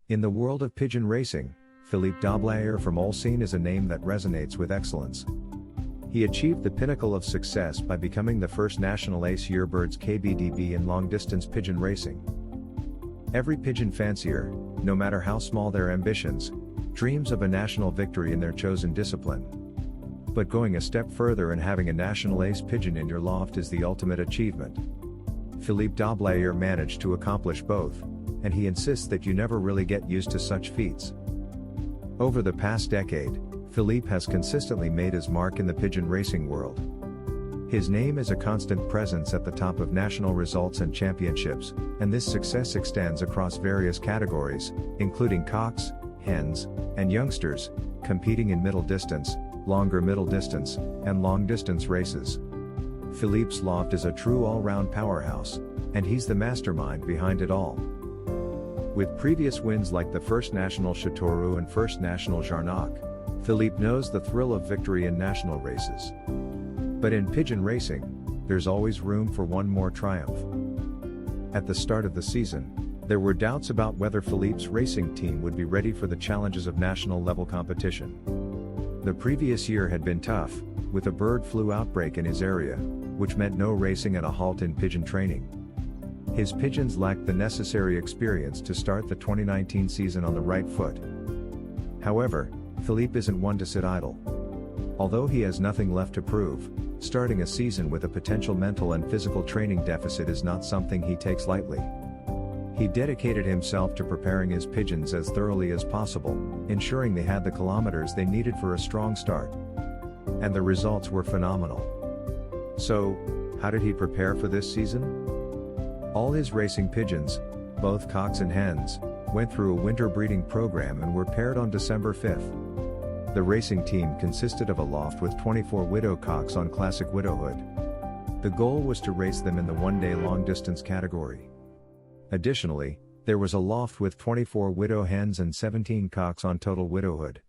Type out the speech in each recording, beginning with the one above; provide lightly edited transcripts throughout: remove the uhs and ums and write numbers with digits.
In the world of pigeon racing, Philippe Dobbelaere from Olsine is a name that resonates with excellence. He achieved the pinnacle of success by becoming the first national ace yearbirds KBDB in long-distance pigeon racing. Every pigeon fancier, no matter how small their ambitions, dreams of a national victory in their chosen discipline. But going a step further and having a national ace pigeon in your loft is the ultimate achievement. Philippe Dobbelaere managed to accomplish both, and he insists that you never really get used to such feats. Over the past decade, Philippe has consistently made his mark in the pigeon racing world. His name is a constant presence at the top of national results and championships, and this success extends across various categories, including cocks, hens, and youngsters, competing in middle distance, longer middle distance, and long distance races. Philippe's loft is a true all-round powerhouse, and he's the mastermind behind it all. With previous wins like the first national Chateaudun and first national Jarnac, Philippe knows the thrill of victory in national races. But in pigeon racing, there's always room for one more triumph. At the start of the season, there were doubts about whether Philippe's racing team would be ready for the challenges of national-level competition. The previous year had been tough, with a bird flu outbreak in his area, which meant no racing and a halt in pigeon training. His pigeons lacked the necessary experience to start the 2019 season on the right foot. However, Philippe isn't one to sit idle. Although he has nothing left to prove, starting a season with a potential mental and physical training deficit is not something he takes lightly. He dedicated himself to preparing his pigeons as thoroughly as possible, ensuring they had the kilometers they needed for a strong start. And the results were phenomenal. So, how did he prepare for this season? All his racing pigeons, both cocks and hens, went through a winter breeding program and were paired on December 5th. The racing team consisted of a loft with 24 widow cocks on classic widowhood. The goal was to race them in the one-day long-distance category. Additionally, there was a loft with 24 widow hens and 17 cocks on total widowhood.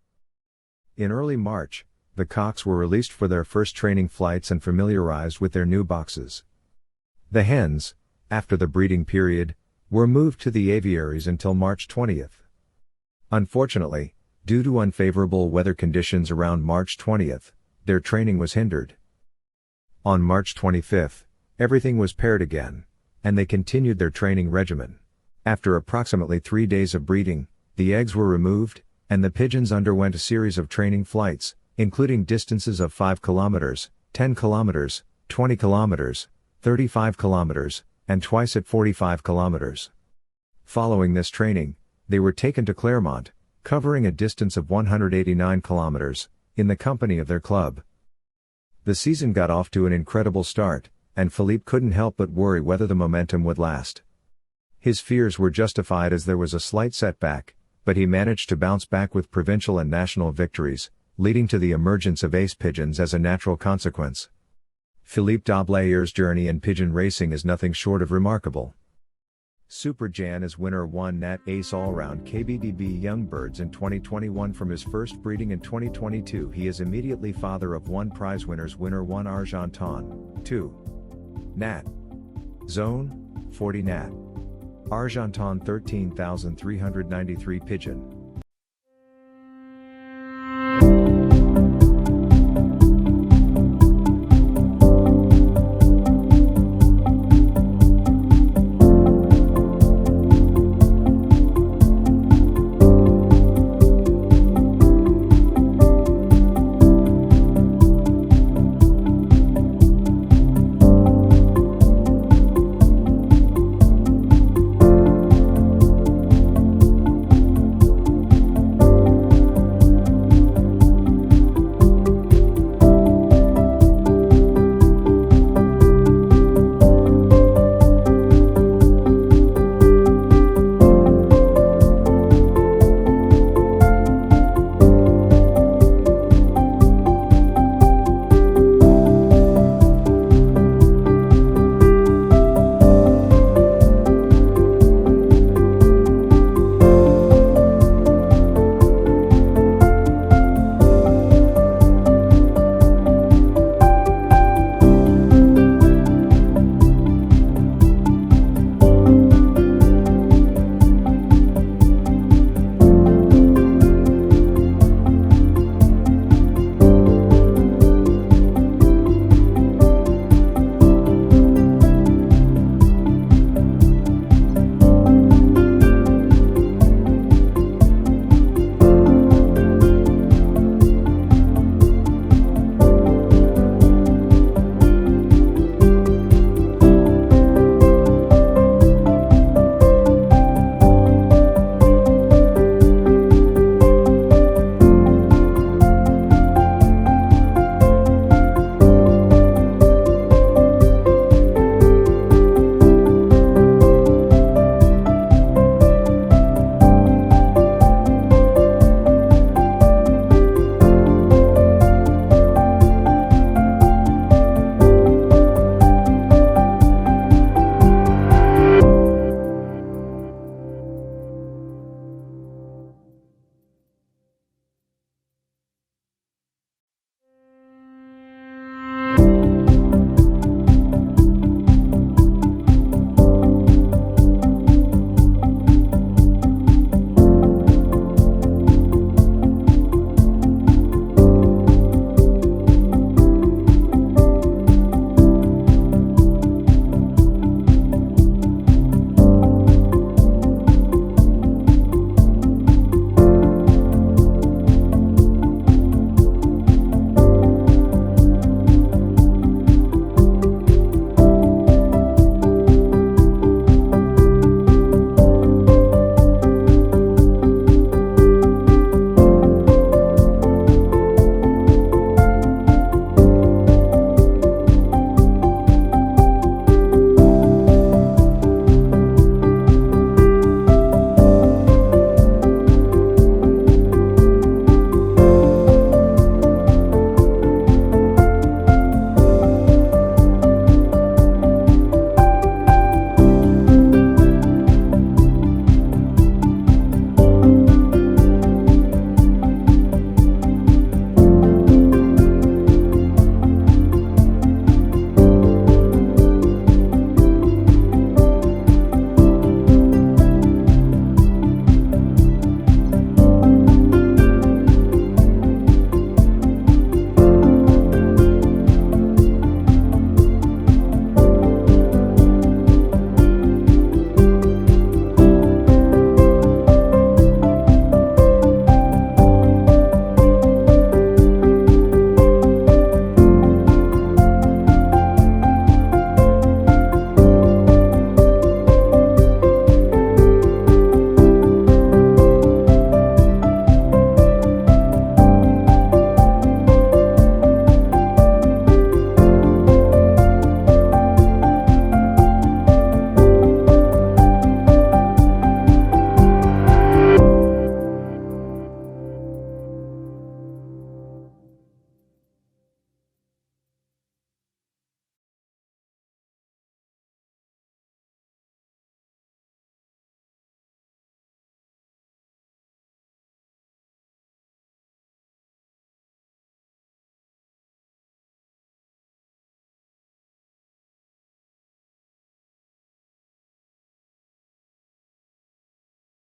In early March, the cocks were released for their first training flights and familiarized with their new boxes. The hens, after the breeding period, were moved to the aviaries until March 20th. Unfortunately, due to unfavorable weather conditions around March 20th, their training was hindered. On March 25th, everything was paired again, and they continued their training regimen. After approximately 3 days of breeding, the eggs were removed, and the pigeons underwent a series of training flights, including distances of 5 kilometers, 10 kilometers, 20 kilometers, 35 kilometers, and twice at 45 kilometers. Following this training, they were taken to Clermont, covering a distance of 189 kilometers, in the company of their club. The season got off to an incredible start, and Philippe couldn't help but worry whether the momentum would last. His fears were justified as there was a slight setback, but he managed to bounce back with provincial and national victories, leading to the emergence of ace pigeons as a natural consequence. Philippe Dobbelaere's journey in pigeon racing is nothing short of remarkable. Super Jan is winner 1 Nat Ace All-Round KBDB Young Birds in 2021 from his first breeding in 2022. He is immediately father of 1 prize winners, winner 1 Argenton, 2 Nat Zone, 40 Nat Argenton 13,393 Pigeon.